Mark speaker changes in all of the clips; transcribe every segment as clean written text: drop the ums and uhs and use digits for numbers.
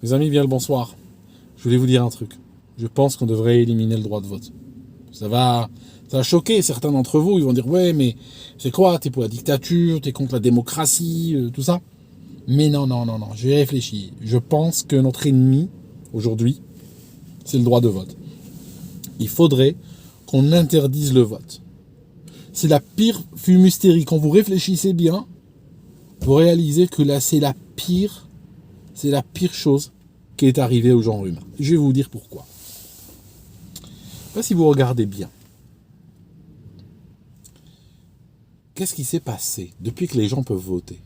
Speaker 1: Mes amis, bien le bonsoir. Je voulais vous dire un truc. Je pense qu'on devrait éliminer le droit de vote. Ça va, ça va choquer certains d'entre vous. Ils vont dire, ouais, mais c'est quoi? T'es pour la dictature, t'es contre la démocratie, tout ça. Mais non, non, non, non. J'ai réfléchi. Je pense que notre ennemi, aujourd'hui, c'est le droit de vote. Il faudrait qu'on interdise le vote. C'est la pire fumisterie. Quand vous réfléchissez bien, vous réalisez que là, c'est la pire chose qui est arrivée au genre humain. Je vais vous dire pourquoi. Je ne sais pas si vous regardez bien. Qu'est-ce qui s'est passé depuis que les gens peuvent voter?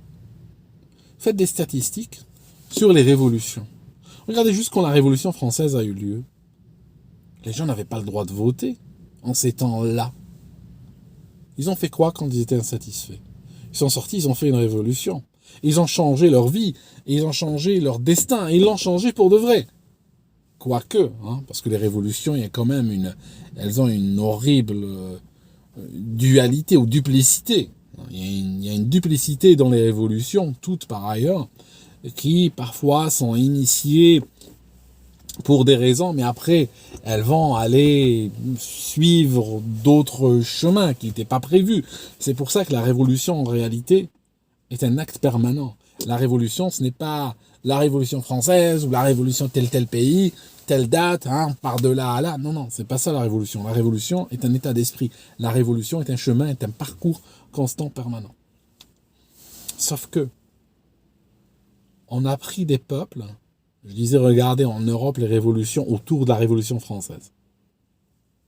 Speaker 1: Faites des statistiques sur les révolutions. Regardez juste quand la Révolution française a eu lieu. Les gens n'avaient pas le droit de voter en ces temps-là. Ils ont fait quoi quand ils étaient insatisfaits? Ils sont sortis, ils ont fait une révolution. Ils ont changé leur vie, ils ont changé leur destin, ils l'ont changé pour de vrai. Quoique, parce que les révolutions, il y a quand même elles ont une horrible dualité ou duplicité. Il y a une duplicité dans les révolutions, toutes par ailleurs, qui parfois sont initiées pour des raisons, mais après, elles vont aller suivre d'autres chemins qui n'étaient pas prévus. C'est pour ça que la révolution, en réalité, est un acte permanent. La révolution, ce n'est pas la révolution française ou la révolution tel pays, telle date, par de là à là. Non, non, c'est pas ça la révolution. La révolution est un état d'esprit. La révolution est un chemin, est un parcours constant, permanent. Sauf que, on a pris des peuples. Je disais, regardez en Europe les révolutions autour de la Révolution française.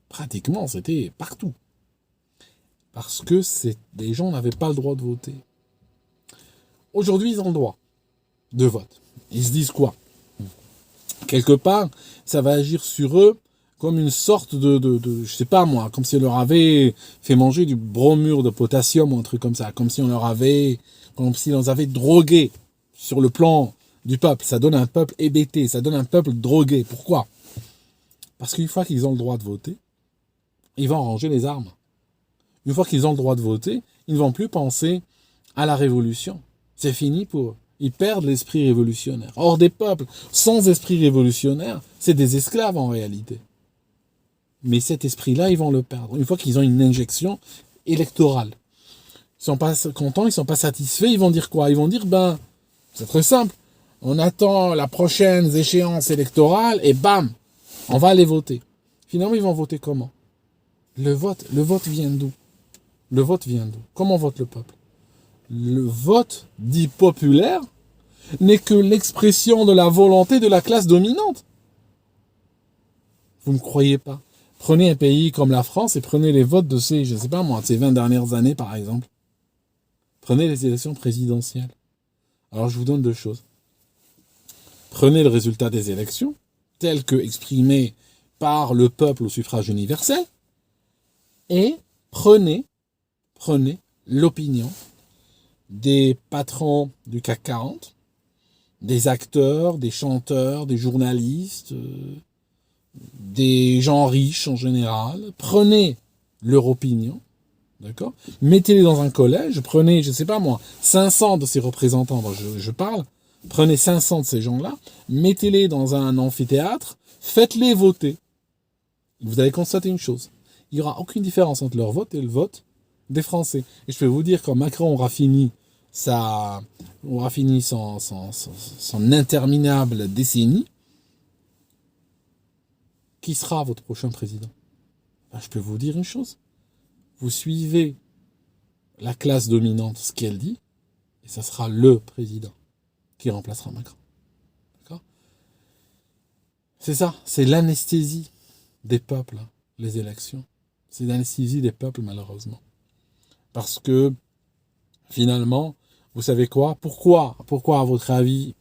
Speaker 1: Pratiquement, c'était partout. Parce que les gens n'avaient pas le droit de voter. Aujourd'hui, ils ont le droit de vote. Ils se disent quoi? Quelque part, ça va agir sur eux comme une sorte je sais pas moi, comme si on leur avait fait manger du bromure de potassium ou un truc comme ça. Comme si on les avait drogués sur le plan du peuple. Ça donne un peuple hébété, ça donne un peuple drogué. Pourquoi? Parce qu'une fois qu'ils ont le droit de voter, ils vont ranger les armes. Une fois qu'ils ont le droit de voter, ils ne vont plus penser à la révolution. C'est fini pour eux. Ils perdent l'esprit révolutionnaire. Or, des peuples sans esprit révolutionnaire, c'est des esclaves en réalité. Mais cet esprit-là, ils vont le perdre. Une fois qu'ils ont une injection électorale. Ils sont pas contents, ils sont pas satisfaits, ils vont dire quoi? Ils vont dire, c'est très simple. On attend la prochaine échéance électorale et bam, on va aller voter. Finalement, ils vont voter comment? Le vote vient d'où? Le vote vient d'où? Comment vote le peuple? Le vote dit populaire n'est que l'expression de la volonté de la classe dominante. Vous ne me croyez pas? Prenez un pays comme la France et prenez les votes de ces 20 dernières années par exemple. Prenez les élections présidentielles. Alors je vous donne deux choses. Prenez le résultat des élections, tel que exprimé par le peuple au suffrage universel, et prenez l'opinion des patrons du CAC 40, des acteurs, des chanteurs, des journalistes, des gens riches en général. Prenez leur opinion, d'accord? Mettez-les dans un collège, prenez, 500 de ces représentants dont je parle, prenez 500 de ces gens-là, mettez-les dans un amphithéâtre, faites-les voter. Vous allez constater une chose. Il n'y aura aucune différence entre leur vote et le vote des Français. Et je peux vous dire, quand Macron aura fini son interminable décennie, qui sera votre prochain président? Je peux vous dire une chose. Vous suivez la classe dominante, ce qu'elle dit, et ça sera le président qui remplacera Macron. D'accord? C'est ça, c'est l'anesthésie des peuples, les élections. C'est l'anesthésie des peuples, malheureusement. Parce que, finalement, vous savez quoi? Pourquoi à votre avis,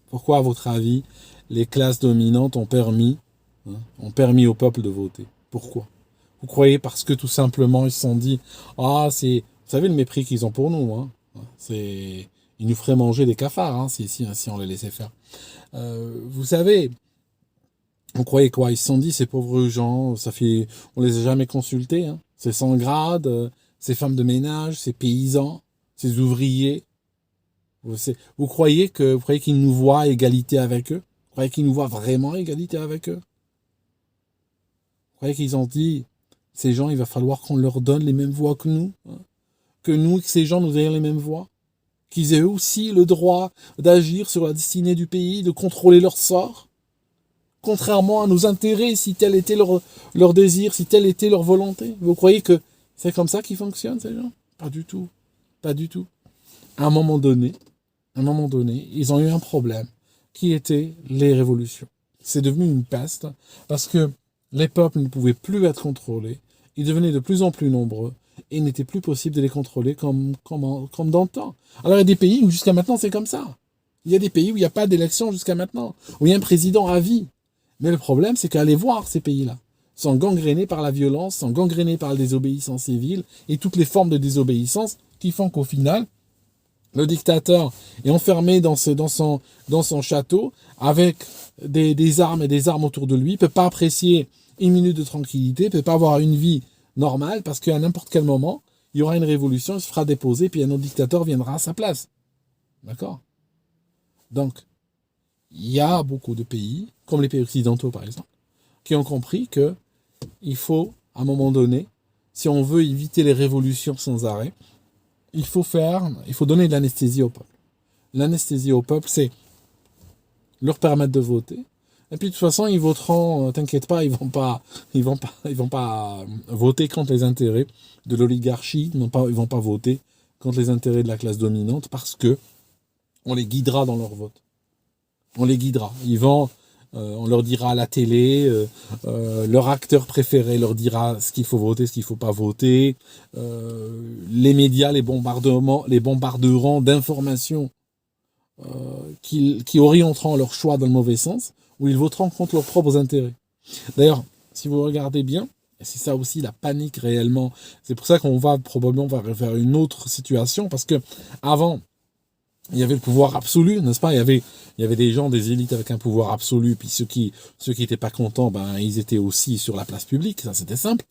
Speaker 1: les classes dominantes ont permis au peuple de voter? Pourquoi? Vous croyez parce que tout simplement ils se sont dit, vous savez le mépris qu'ils ont pour nous, ils nous feraient manger des cafards, si on les laissait faire. Vous savez, vous croyez quoi? Ils se sont dit, ces pauvres gens, on les a jamais consultés, ces sans grade, ces femmes de ménage, ces paysans, ces ouvriers. Vous croyez qu'ils nous voient à égalité avec eux? Vous croyez qu'ils nous voient vraiment à égalité avec eux? Vous croyez qu'ils ont dit, ces gens, il va falloir qu'on leur donne les mêmes voix que nous, hein? Que nous, que ces gens nous ayons les mêmes voix? Qu'ils aient eux aussi le droit d'agir sur la destinée du pays, de contrôler leur sort, contrairement à nos intérêts, si tel était leur désir, si telle était leur volonté? Vous croyez que c'est comme ça qu'ils fonctionnent, ces gens? Pas du tout. Pas du tout. À un moment donné, ils ont eu un problème qui était les révolutions. C'est devenu une peste parce que les peuples ne pouvaient plus être contrôlés. Ils devenaient de plus en plus nombreux et il n'était plus possible de les contrôler comme dans le temps. Alors il y a des pays où jusqu'à maintenant c'est comme ça. Il y a des pays où il n'y a pas d'élection jusqu'à maintenant, où il y a un président à vie. Mais le problème, c'est qu'aller voir ces pays-là sont gangrénés par la violence, sont gangrénés par la désobéissance civile et toutes les formes de désobéissance qui font qu'au final, le dictateur est enfermé dans son château avec des armes et des armes autour de lui, ne peut pas apprécier une minute de tranquillité, ne peut pas avoir une vie normale parce qu'à n'importe quel moment, il y aura une révolution, il se fera déposer, puis un autre dictateur viendra à sa place. D'accord? Donc, il y a beaucoup de pays, comme les pays occidentaux par exemple, qui ont compris que il faut, à un moment donné, si on veut éviter les révolutions sans arrêt, il faut donner de l'anesthésie au peuple. L'anesthésie au peuple, c'est leur permettre de voter. Et puis de toute façon, ils voteront, t'inquiète pas, ils vont pas voter contre les intérêts de l'oligarchie, ils vont pas voter contre les intérêts de la classe dominante parce que on les guidera dans leur vote. On les guidera. On leur dira à la télé, leur acteur préféré leur dira ce qu'il faut voter, ce qu'il ne faut pas voter. Les médias les bombarderont d'informations qui orienteront leur choix dans le mauvais sens, ou ils voteront contre leurs propres intérêts. D'ailleurs, si vous regardez bien, et c'est ça aussi la panique réellement, c'est pour ça qu'on va probablement vers une autre situation, parce que avant, il y avait le pouvoir absolu, n'est-ce pas? Il y avait des gens, des élites avec un pouvoir absolu, puis ceux qui étaient pas contents, ils étaient aussi sur la place publique, ça c'était simple.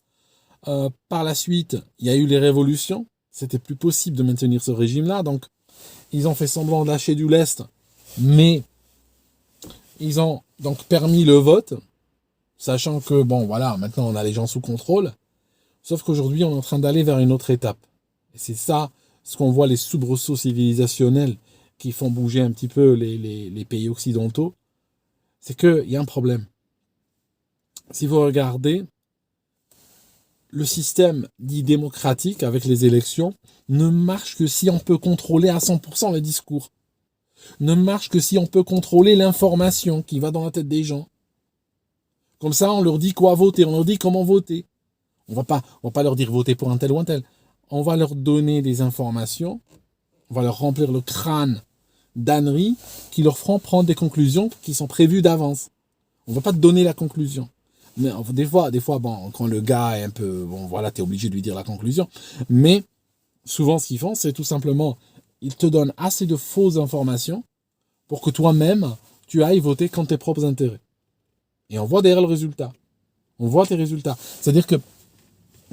Speaker 1: Par la suite, il y a eu les révolutions, c'était plus possible de maintenir ce régime-là, donc ils ont fait semblant de lâcher du lest, mais ils ont donc permis le vote, sachant que, maintenant on a les gens sous contrôle, sauf qu'aujourd'hui on est en train d'aller vers une autre étape. Et c'est ça, ce qu'on voit, les soubresauts civilisationnels qui font bouger un petit peu les pays occidentaux, c'est qu'il y a un problème. Si vous regardez, le système dit démocratique avec les élections ne marche que si on peut contrôler à 100% les discours. Ne marche que si on peut contrôler l'information qui va dans la tête des gens. Comme ça, on leur dit quoi voter, on leur dit comment voter. On va pas leur dire voter pour un tel ou un tel. On va leur donner des informations, on va leur remplir le crâne d'âneries qui leur feront prendre des conclusions qui sont prévues d'avance. On ne va pas te donner la conclusion. Mais des fois, quand le gars est un peu... t'es obligé de lui dire la conclusion. Mais souvent, ce qu'ils font, c'est tout simplement, ils te donnent assez de fausses informations pour que toi-même, tu ailles voter contre tes propres intérêts. Et on voit derrière le résultat. On voit tes résultats. C'est-à-dire que,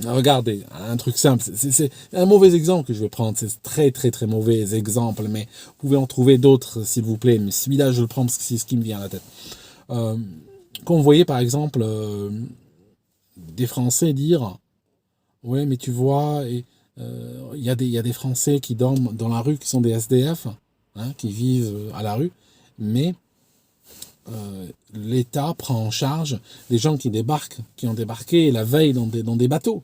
Speaker 1: regardez, un truc simple, c'est un mauvais exemple que je vais prendre, c'est très très très mauvais exemple, mais vous pouvez en trouver d'autres s'il vous plaît, mais celui-là je le prends parce que c'est ce qui me vient à la tête. Quand vous voyez par exemple des Français dire « Ouais, mais tu vois, il y a des Français qui dorment dans la rue, qui sont des SDF, qui vivent à la rue, mais l'État prend en charge des gens qui ont débarqué la veille dans des bateaux. »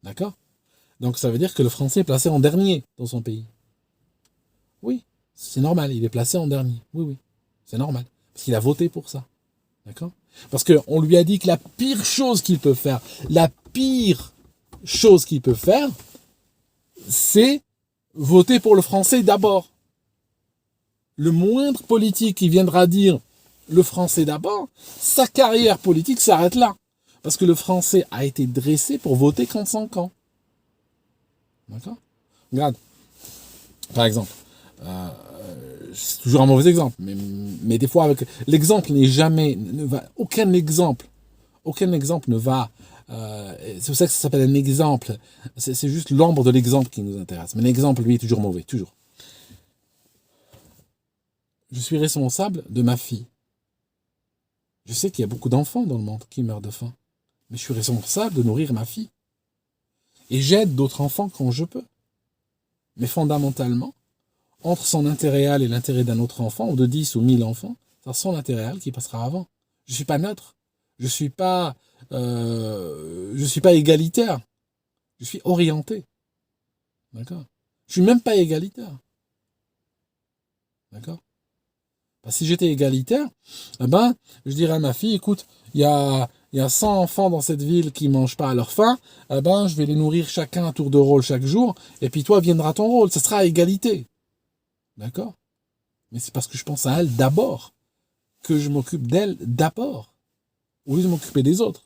Speaker 1: D'accord? Donc ça veut dire que le Français est placé en dernier dans son pays. Oui, c'est normal, il est placé en dernier. Oui, c'est normal. Parce qu'il a voté pour ça. D'accord? Parce qu'on lui a dit que la pire chose qu'il peut faire, c'est voter pour le Français d'abord. Le moindre politique qui viendra dire le Français d'abord, sa carrière politique s'arrête là. Parce que le Français a été dressé pour voter contre son camp. D'accord? Regarde, par exemple, c'est toujours un mauvais exemple, mais des fois, avec l'exemple n'est jamais, aucun exemple ne va, c'est pour ça que ça s'appelle un exemple, c'est juste l'ombre de l'exemple qui nous intéresse, mais l'exemple, lui, est toujours mauvais, toujours. Je suis responsable de ma fille, Je sais qu'il y a beaucoup d'enfants dans le monde qui meurent de faim. Mais je suis responsable de nourrir ma fille. Et j'aide d'autres enfants quand je peux. Mais fondamentalement, entre son intérêt réel et l'intérêt d'un autre enfant, ou de 10 ou 1000 enfants, c'est son intérêt réel qui passera avant. Je ne suis pas neutre. Je suis pas égalitaire. Je suis orienté. D'accord? Je suis même pas égalitaire. D'accord? Si j'étais égalitaire, eh ben, je dirais à ma fille, écoute, il y a 100 enfants dans cette ville qui mangent pas à leur faim, eh ben, je vais les nourrir chacun à tour de rôle chaque jour, et puis toi viendra ton rôle, ça sera à égalité. D'accord? Mais c'est parce que je pense à elle d'abord, que je m'occupe d'elle d'abord, au lieu de m'occuper des autres.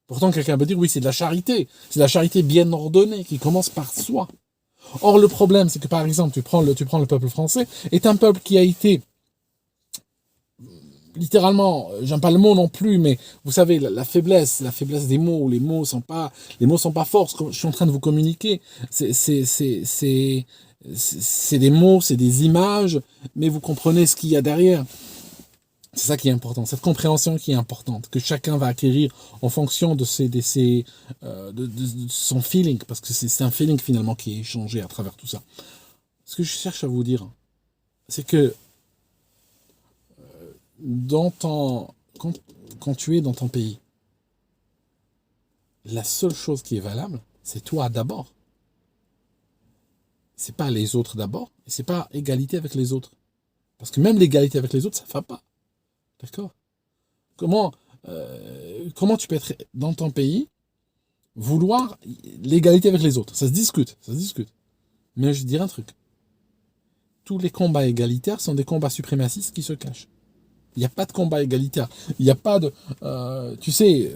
Speaker 1: Pourtant, quelqu'un peut dire, oui, c'est de la charité. C'est de la charité bien ordonnée, qui commence par soi. Or, le problème, c'est que, par exemple, tu prends le peuple français, est un peuple qui a été, littéralement, j'aime pas le mot non plus, mais vous savez, la faiblesse des mots, les mots sont pas forts, je suis en train de vous communiquer. C'est des mots, c'est des images, mais vous comprenez ce qu'il y a derrière. C'est ça qui est important, cette compréhension qui est importante, que chacun va acquérir en fonction de son feeling, parce que c'est un feeling finalement qui est échangé à travers tout ça. Ce que je cherche à vous dire, c'est que quand tu es dans ton pays, la seule chose qui est valable, c'est toi d'abord. C'est pas les autres d'abord, et c'est pas égalité avec les autres. Parce que même l'égalité avec les autres, ça ne va pas. D'accord? Comment tu peux être dans ton pays, vouloir l'égalité avec les autres? Ça se discute. Mais je dirais un truc. Tous les combats égalitaires sont des combats suprémacistes qui se cachent. Il n'y a pas de combat égalitaire. Il n'y a pas de... tu sais,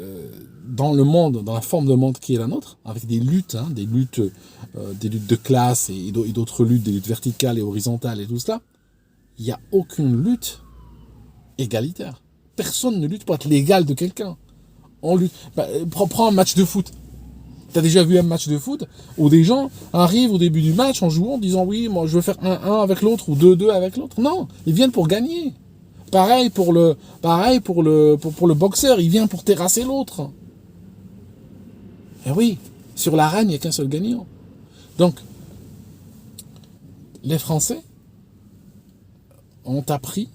Speaker 1: dans le monde, dans la forme de monde qui est la nôtre, avec des luttes, des luttes de classe et d'autres luttes, des luttes verticales et horizontales et tout cela, il n'y a aucune lutte égalitaire. Personne ne lutte pour être l'égal de quelqu'un. On lutte. Prends un match de foot. T'as déjà vu un match de foot où des gens arrivent au début du match en jouant en disant oui, moi je veux faire 1-1 avec l'autre ou 2-2 avec l'autre. Non, ils viennent pour gagner. Pareil pour le boxeur, il vient pour terrasser l'autre. Et oui, sur l'arène, il n'y a qu'un seul gagnant. Donc, les Français ont appris,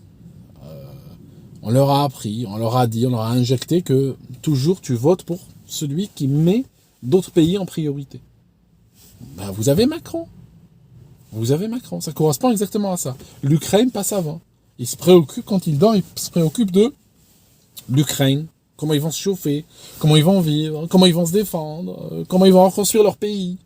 Speaker 1: on leur a appris, on leur a dit, on leur a injecté que toujours tu votes pour celui qui met d'autres pays en priorité. Ben, vous avez Macron. Ça correspond exactement à ça. L'Ukraine passe avant. Il se préoccupe, quand il dort, il se préoccupe de l'Ukraine. Comment ils vont se chauffer, comment ils vont vivre, comment ils vont se défendre, comment ils vont reconstruire leur pays.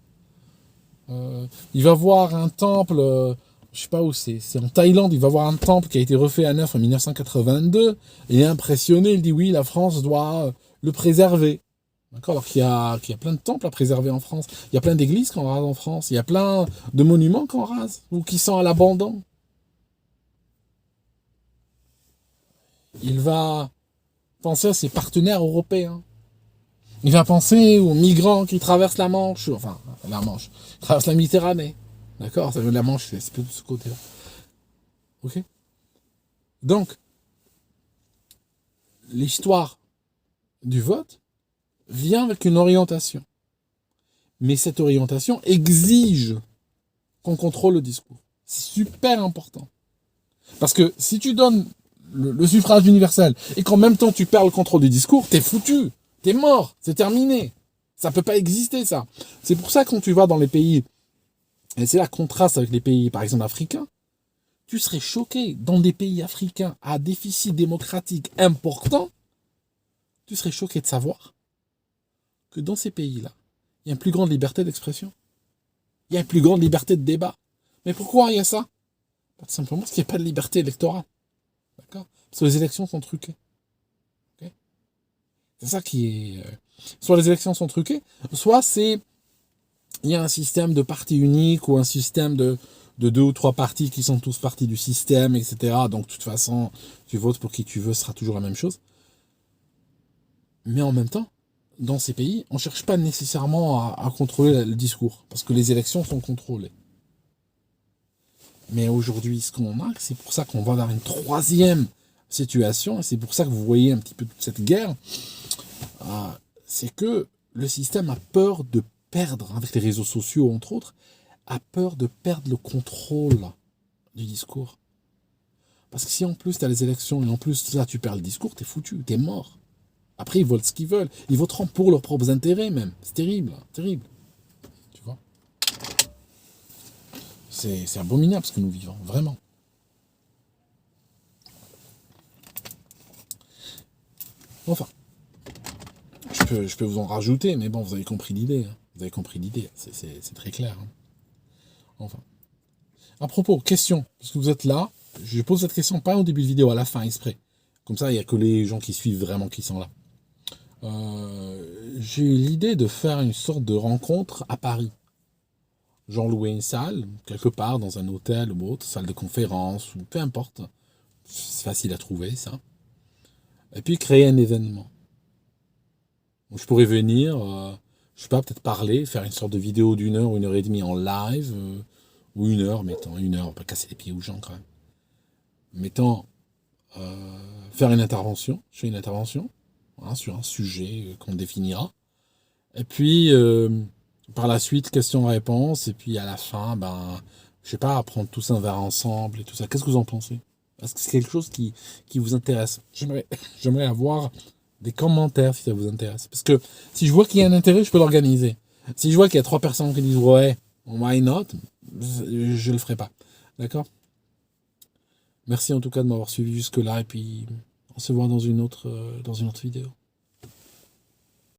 Speaker 1: Il va voir un temple, je sais pas où c'est en Thaïlande, il va voir un temple qui a été refait à neuf en 1982. Il est impressionné, il dit oui, la France doit le préserver. D'accord, alors qu'il y a plein de temples à préserver en France. Il y a plein d'églises qu'on rase en France. Il y a plein de monuments qu'on rase ou qui sont à l'abandon. Il va penser à ses partenaires européens. Il va penser aux migrants qui traversent la Manche, traversent la Méditerranée. D'accord, la Manche, c'est plus de ce côté-là. Ok. Donc, l'histoire du vote vient avec une orientation. Mais cette orientation exige qu'on contrôle le discours. C'est super important. Parce que si tu donnes le suffrage universel et qu'en même temps tu perds le contrôle du discours, t'es foutu, t'es mort, c'est terminé. Ça peut pas exister, ça. C'est pour ça que quand tu vas dans les pays, et c'est là contraste avec les pays, par exemple, africains, tu serais choqué, dans des pays africains à déficit démocratique important, tu serais choqué de savoir que dans ces pays-là, il y a une plus grande liberté d'expression. Il y a une plus grande liberté de débat. Mais pourquoi il y a ça? Tout simplement parce qu'il n'y a pas de liberté électorale. D'accord? Parce que les élections sont truquées. Okay? C'est ça qui est... Soit les élections sont truquées, soit il y a un système de parti unique ou un système de 2 ou 3 partis qui sont tous partis du système, etc. Donc, de toute façon, tu votes pour qui tu veux, ce sera toujours la même chose. Mais en même temps, dans ces pays, on ne cherche pas nécessairement à contrôler le discours, parce que les élections sont contrôlées. Mais aujourd'hui, ce qu'on a, c'est pour ça qu'on va vers une troisième situation, et c'est pour ça que vous voyez un petit peu toute cette guerre, c'est que le système a peur de perdre, avec les réseaux sociaux entre autres, a peur de perdre le contrôle du discours. Parce que si en plus tu as les élections et en plus là tu perds le discours, t'es foutu, t'es mort. Après ils votent ce qu'ils veulent, ils voteront pour leurs propres intérêts même. C'est terrible, terrible. Tu vois. C'est abominable ce que nous vivons, vraiment. Enfin, je peux vous en rajouter, mais bon, vous avez compris l'idée. Hein. Vous avez compris l'idée, c'est très clair. Hein. Enfin. À propos, question, parce que vous êtes là, je pose cette question pas au début de vidéo, à la fin, exprès. Comme ça, il n'y a que les gens qui suivent vraiment qui sont là. J'ai eu l'idée de faire une sorte de rencontre à Paris. Genre louer une salle, quelque part, dans un hôtel ou autre, salle de conférence, ou peu importe. C'est facile à trouver, ça. Et puis créer un événement. Donc, je pourrais venir, je sais pas, peut-être parler, faire une sorte de vidéo d'1 heure ou 1 heure et demie en live, ou 1 heure, mettons, 1 heure, pas casser les pieds aux gens quand même. Mettons, faire une intervention, je fais une intervention, hein, sur un sujet qu'on définira. Et puis, par la suite, questions-réponses, et puis à la fin, je sais pas, prendre tous un verre ensemble et tout ça. Qu'est-ce que vous en pensez? Est-ce que c'est quelque chose qui vous intéresse? J'aimerais avoir des commentaires si ça vous intéresse. Parce que si je vois qu'il y a un intérêt, je peux l'organiser. Si je vois qu'il y a 3 personnes qui disent ouais, why not, je le ferai pas. D'accord? Merci en tout cas de m'avoir suivi jusque-là, et puis on se voit dans une autre vidéo.